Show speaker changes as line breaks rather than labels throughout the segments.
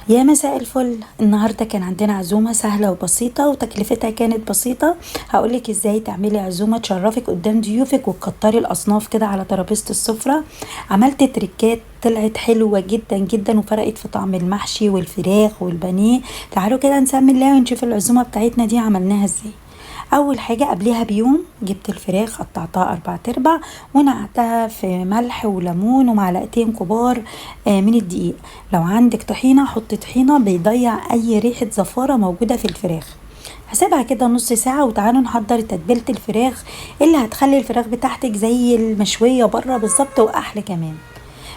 يا مساء الفل. النهاردة كان عندنا عزومة سهلة وبسيطة وتكلفتها كانت بسيطة. هقولك ازاي تعملي عزومة تشرفك قدام ضيوفك وتكتري الأصناف كده على ترابيزة السفرة. عملت تريكات طلعت حلوة جدا جدا وفرقت في طعم المحشي والفراخ والبانيه. تعالوا كده نسمي الله ونشوف العزومة بتاعتنا دي عملناها ازاي. اول حاجه قبلها بيوم جبت الفراخ قطعتها 4 ونقعتها في ملح وليمون ومعلقتين كبار من الدقيق. لو عندك طحينه حطي طحينه بيضيع اي ريحه زفاره موجوده في الفراخ. هسيبها كده نص ساعة وتعالوا نحضر تتبيلة الفراخ اللي هتخلي الفراخ بتاعتك زي المشوية بره بالظبط وأحلى كمان.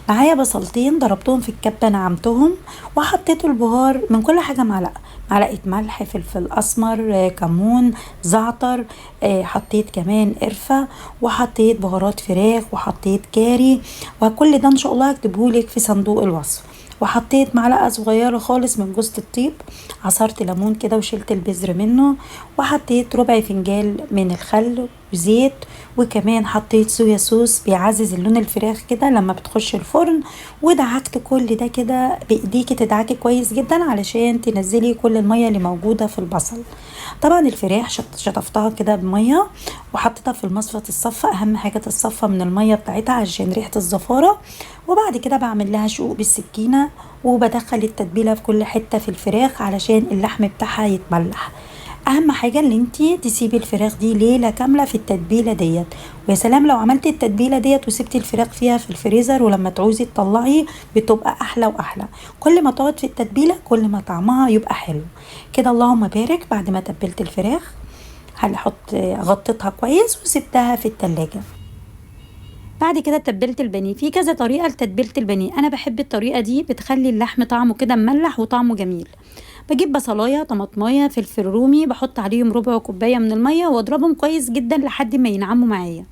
معايا بصلتين ضربتهم في الكبة نعمتهم وحطيت البهار من كل حاجة معلقة ملح فلفل أسمر كمون زعتر. حطيت كمان قرفة وحطيت بهارات فراخ وحطيت كاري. وكل ده إن شاء الله هكتبهولك في صندوق الوصف. وحطيت معلقة صغيرة خالص من جوز الطيب. عصرت ليمون كده وشلت البذر منه. وحطيت ربع فنجان من الخل وزيت. وكمان حطيت صويا صوص بيعزز اللون الفراخ كده لما بتخش الفرن. ودعكت كل ده كده بايديكي تدعكي كويس جدا علشان تنزلي كل المية اللي موجودة في البصل. طبعا الفراخ شطفتها كده بمية وحطيتها في المصفى تتصفى. اهم حاجة تتصفى من المية بتاعتها عشان ريحة الزفارة. وبعد كده بعمل لها شقوق بالسكينة وبدخل التتبيلة في كل حتة في الفراخ علشان اللحم بتاعها يتملح. اهم حاجه ان انتي تسيبي الفراخ دي ليله كامله في التتبيله ديت. ويا سلام لو عملتي التتبيله ديت وسبتي الفراخ فيها في الفريزر ولما تعوزي تطلعي بتبقى احلى واحلى. كل ما تقعد في التتبيله كل ما طعمها يبقى حلو كده. اللهم بارك. بعد ما تبلت الفراخ غطيتها كويس وسبتها في التلاجة. بعد كده تبلت البانيه في كذا طريقه لتتبيله البانيه. انا بحب الطريقه دي بتخلي اللحم طعمه كده مملح وطعمه جميل. بجيب بصلايه طماطمايه فلفل رومي بحط عليهم ربع كوبايه من الميه واضربهم كويس جدا لحد ما ينعموا معايا.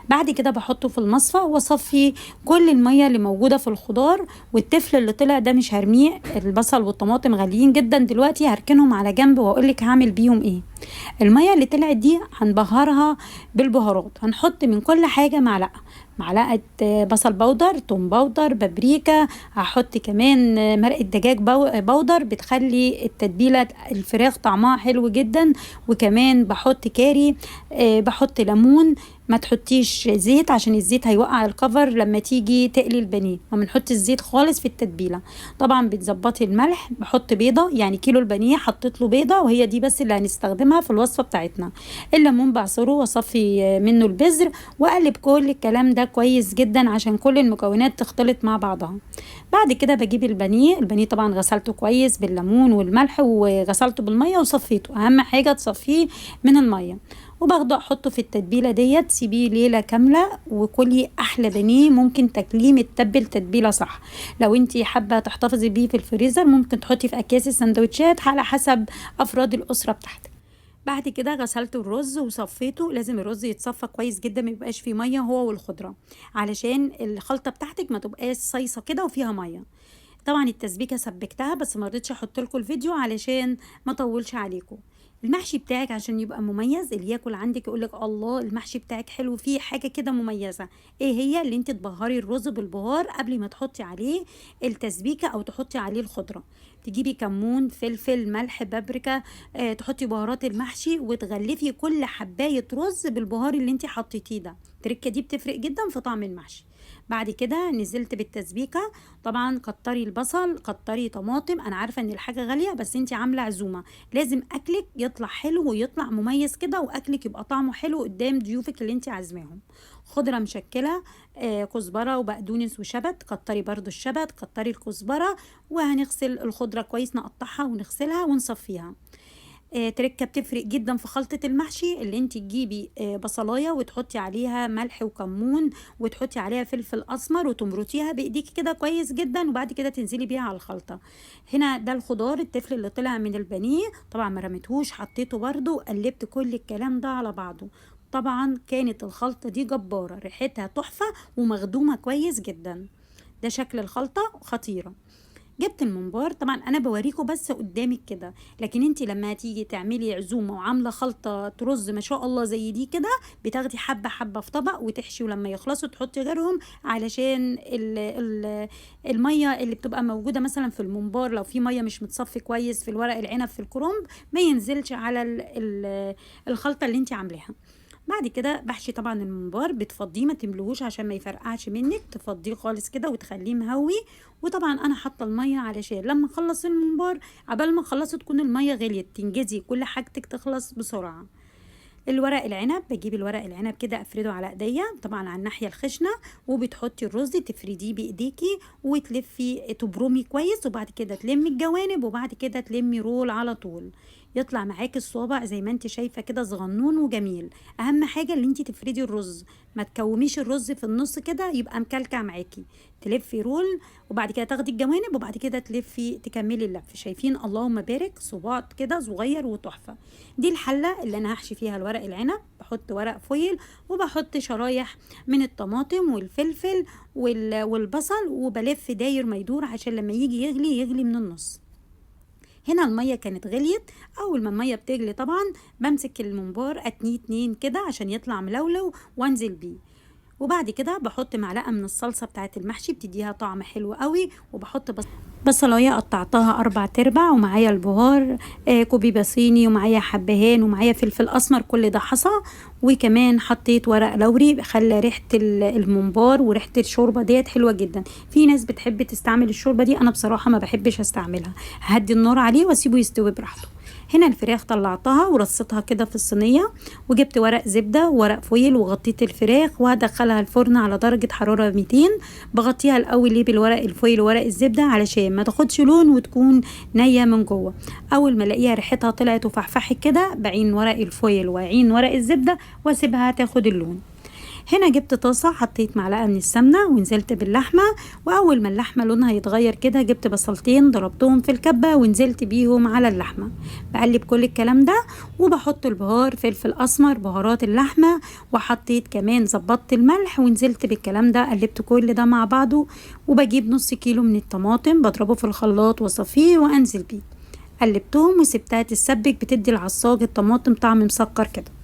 بعد كده بحطه في المصفى واصفي كل الميه اللي موجوده في الخضار. والتفل اللي طلع ده مش هرميه. البصل والطماطم غاليين جدا دلوقتي هركنهم على جنب واقولك هعمل بيهم ايه. الميه اللي طلعت دي هنبهرها بالبهارات. هنحط من كل حاجه معلقه بصل بودر توم بودر بابريكا. هحط كمان مرقه دجاج بودر بتخلي التتبيله الفراخ طعمها حلو جدا. وكمان بحط كاري. بحط ليمون. ما تحطيش زيت عشان الزيت هيوقع الكفر لما تيجي تقلي البانيه. ما بنحط الزيت خالص في التتبيله. طبعا بتظبطي الملح. بحط بيضه يعني كيلو البانيه حطيت له بيضه وهي دي بس اللي هنستخدمها في الوصفه بتاعتنا. الليمون بعصره واصفي منه البذر واقلب كل الكلام ده كويس جدا عشان كل المكونات تختلط مع بعضها. بعد كده بجيب البانيه طبعا غسلته كويس بالليمون والملح وغسلته بالميه وصفيته. اهم حاجه تصفيه من الميه. وباخده احطه في التتبيله ديت. سيبيه ليله كامله وكلي احلى بانيه ممكن تاكليه متبل تتبيله صح. لو انتي حابه تحتفظي بيه في الفريزر ممكن تحطي في اكياس السندوتشات على حسب افراد الاسره بتاعتك. بعد كده غسلت الرز وصفيته. لازم الرز يتصفى كويس جدا ما يبقاش فيه ميه هو والخضره علشان الخلطه بتاعتك ما تبقاش صيصه كده وفيها ميه. طبعا التسبيكه سبكتها بس ما رضيتش احط لكم الفيديو علشان ما اطولش عليكم. المحشي بتاعك عشان يبقى مميز اللي ياكل عندك يقولك الله المحشي بتاعك حلو فيه حاجه كده مميزه. ايه هي؟ اللي انت تبهري الرز بالبهار قبل ما تحطي عليه التسبيكه او تحطي عليه الخضره. تجيبي كمون فلفل ملح بابريكا. تحطي بهارات المحشي وتغلفي كل حبايه رز بالبهار اللي انت حطيتيه ده. التركه دي بتفرق جدا في طعم المحشي. بعد كده نزلت بالتسبيكه. طبعا كتري البصل كتري طماطم. انا عارفه ان الحاجه غاليه بس انت عامله عزومه لازم اكلك يطلع حلو ويطلع مميز كده واكلك يبقى طعمه حلو قدام ضيوفك اللي انت عازماهم. خضره مشكله. كزبره وبقدونس وشبت. كتري برضو الشبت كتري الكزبره. وهنغسل الخضره كويس نقطعها ونغسلها ونصفيها. تركه بتفرق جدا في خلطه المحشي اللي انت تجيبي بصلايه وتحطي عليها ملح وكمون وتحطي عليها فلفل اسمر وتمرطيها بايديكي كده كويس جدا وبعد كده تنزلي بيها على الخلطه. هنا ده الخضار التفل اللي طلع من البانيه طبعا ما رميتهوش حطيته برده وقلبت كل الكلام ده على بعضه. طبعا كانت الخلطه دي جباره ريحتها تحفه ومخدومه كويس جدا. ده شكل الخلطه خطيره. جبت الممبار، طبعا انا بوريكم بس قدامك كده، لكن انت لما تيجي تعملي عزومه وعامله خلطه رز ما شاء الله زي دي كده، بتاخدي حبه حبه في طبق وتحشي، ولما يخلصوا تحطي غيرهم، علشان ال الميه اللي بتبقى موجوده مثلا في الممبار، لو في ميه مش متصفي كويس في الورق العنب في الكرنب، ما ينزلش على الخلطه اللي انت عاملاها. بعد كده بحشي طبعا الممبار، بتفضيه ما تملوهوش عشان ما يفرقعش منك، تفضيه خالص كده وتخليه مهوي. وطبعا انا حاطه الميه علشان لما اخلص الممبار، عبال ما اخلصه تكون الميه غليت، تنجزي كل حاجتك تخلص بسرعه. الورق العنب، بجيب الورق العنب كده افرده على ايديا، طبعا على الناحيه الخشنه، وبتحطي الرز تفرديه بايديكي وتلفي تبرمي كويس، وبعد كده تلمي الجوانب، وبعد كده تلمي رول على طول، يطلع معاكي الصوابع زي ما انت شايفه كده صغنون وجميل. اهم حاجه اللي انت تفردي الرز، ما تكوميش الرز في النص كده يبقى مكلكع معاكي، تلفي رول وبعد كده تاخدي الجوانب وبعد كده تلفي تكملي اللف. شايفين اللهم بارك صباط كده صغير وتحفه. دي الحله اللي انا هحشي فيها الورق العنب، بحط ورق فويل وبحط شرايح من الطماطم والفلفل والبصل، وبلف داير ما يدور عشان لما يجي يغلي من النص. هنا المية كانت غليت، اول ما المية بتغلي طبعا بمسك الممبار اتنيه اتنين كده عشان يطلع ملولو وانزل بيه، وبعد كده بحط معلقه من الصلصه بتاعه المحشي بتديها طعم حلو قوي، وبحط بصلايه قطعتها 4/4، ومعايا البهار كوبيبه صيني، ومعايا حبهان، ومعايا فلفل اسمر، كل ده حصى. وكمان حطيت ورق لوري خلى ريحه الممبار وريحه الشوربه ديت حلوه جدا. في ناس بتحب تستعمل الشوربه دي، انا بصراحه ما بحبش استعملها، هدي النار عليه واسيبه يستوي براحته. هنا الفراخ طلعتها ورصيتها كده في الصينيه، وجبت ورق زبده وورق فويل وغطيت الفراخ وهدخلها الفرن على درجه حراره 200. بغطيها الاول ليه بالورق الفويل وورق الزبده علشان ما تاخدش لون وتكون نيه من جوه. اول ما الاقيها ريحتها طلعت وفحفحت كده، بعين ورق الفويل وعين ورق الزبده واسيبها تاخد اللون. هنا جبت طاسة حطيت معلقة من السمنة ونزلت باللحمة، وأول ما اللحمة لونها يتغير كده جبت بصلتين ضربتهم في الكبة ونزلت بيهم على اللحمة. بقلب كل الكلام ده وبحط البهار فلفل أسمر بهارات اللحمة، وحطيت كمان زبطت الملح ونزلت بالكلام ده، قلبت كل ده مع بعضه. وبجيب نص كيلو من الطماطم بضربه في الخلاط وصفيه وأنزل بيه، قلبتهم وسبتها تتسبك، بتدي العصاج الطماطم طعم مسكر كده.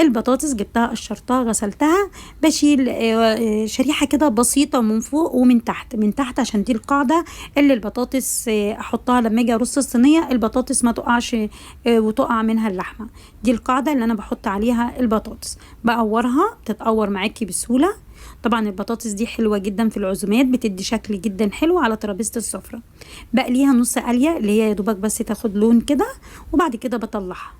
البطاطس جبتها قشرتها غسلتها، بشيل شريحة كده بسيطة من فوق ومن تحت، من تحت عشان دي القاعدة اللي البطاطس احطها لما اجي ارص الصينية البطاطس ما تقعش وتقع منها اللحمة. دي القاعدة اللي انا بحط عليها البطاطس، بقورها تتقور معاكي بسهولة. طبعا البطاطس دي حلوة جدا في العزومات، بتدي شكل جدا حلو على ترابيزة السفرة. بقليها نص قلية اللي هي يا دوبك بس تاخد لون كده، وبعد كده بطلعها.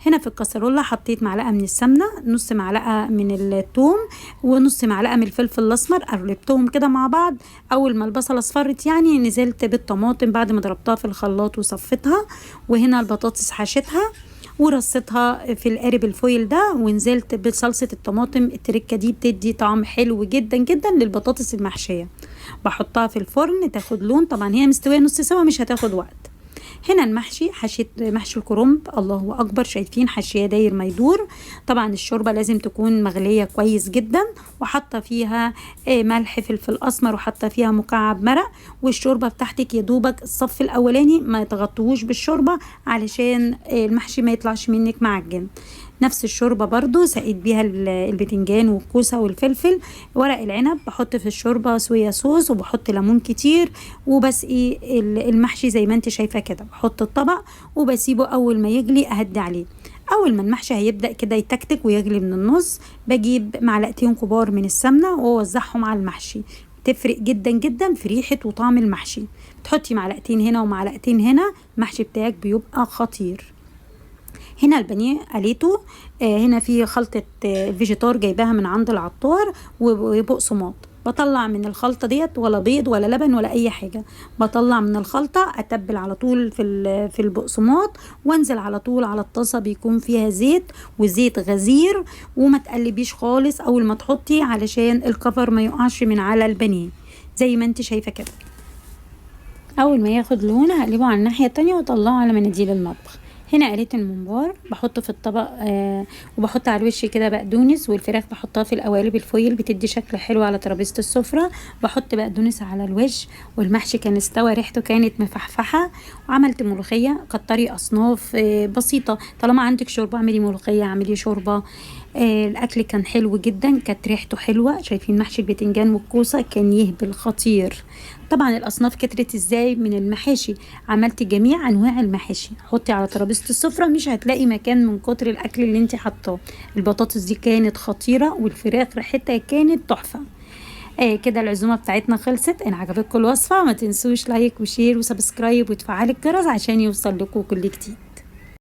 هنا في الكسرولة حطيت معلقة من السمنة، نص معلقة من الثوم، ونص معلقة من الفلفل الأسمر، قلبتهم كده مع بعض. أول ما البصلة اصفرت يعني نزلت بالطماطم بعد ما ضربتها في الخلاط وصفتها. وهنا البطاطس حشيتها ورصيتها في القالب الفويل ده، ونزلت بصلصة الطماطم. التركة دي بتدي طعم حلو جدا جدا للبطاطس المحشية. بحطها في الفرن تاخد لون، طبعا هي مستوية نص سوا مش هتاخد وقت. هنا المحشي حشيت محشي الكرنب، الله اكبر، شايفين حشيه داير ما يدور. طبعا الشوربه لازم تكون مغليه كويس جدا، وحاطه فيها ملح فلفل اسمر، وحاطه فيها مكعب مرق. والشوربه بتاعتك يا دوبك الصف الاولاني ما تغطوش بالشوربه علشان المحشي ما يطلعش منك معجن. نفس الشوربة برضو سقيت بيها البتنجان والكوسة والفلفل. ورق العنب بحط في الشوربة صويا صوص وبحط ليمون كتير، وبسقي المحشي زي ما انت شايفة كده. بحط الطبق وبسيبه اول ما يجلي اهدي عليه. اول ما المحشي هيبدأ كده يتكتك ويغلي من النص، بجيب معلقتين كبار من السمنة واوزعهم على المحشي، تفرق جدا جدا في ريحة وطعم المحشي. تحطي معلقتين هنا ومعلقتين هنا، المحشي بتاعك بيبقى خطير. هنا البانيه قليته، هنا في خلطة فيجيتار جايباها من عند العطار وبقسماط. بطلع من الخلطة ديت ولا بيض ولا لبن ولا اي حاجة، بطلع من الخلطة اتبل على طول في البقسماط، وانزل على طول على الطاسة بيكون فيها زيت، وزيت غزير، وما تقلبيش خالص اول ما تحطي علشان الكفر ما يقعش من على البانيه زي ما انت شايفة كده. اول ما ياخد لون هقلبه على الناحية التانية واطلعه على مناديل المطبخ. هنا قليت الممبار بحطه في الطبق وبحط على الوش كده بقدونس، والفراخ بحطها في القوالب الفويل بتدي شكل حلو على ترابيزة السفرة. بحط بقدونس على الوش، والمحشي كان استوى ريحته كانت مفحفحة. وعملت ملوخية، كتري أصناف بسيطة، طالما عندك شوربة اعملي ملوخية اعملي شوربة. الأكل كان حلو جدا، كانت ريحته حلوة. شايفين محشي البتنجان والكوسة كان يهبل خطير. طبعا الأصناف كترت ازاي من المحاشي، عملت جميع انواع المحاشي. حطي على ترابيزه السفره مش هتلاقي مكان من كتر الاكل اللي انت حاطاه. البطاطس دي كانت خطيره، والفراخ ريحتها كانت تحفه. كده العزومه بتاعتنا خلصت. ان عجبتكم الوصفه ما تنسوش لايك وشير وسبسكرايب وتفعلوا الجرس عشان يوصل لكم كل جديد.